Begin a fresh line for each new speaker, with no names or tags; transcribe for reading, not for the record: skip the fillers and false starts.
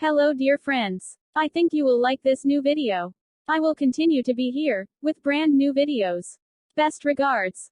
Hello dear friends. I think you will like this new video. I will continue to be here, with brand new videos. Best regards.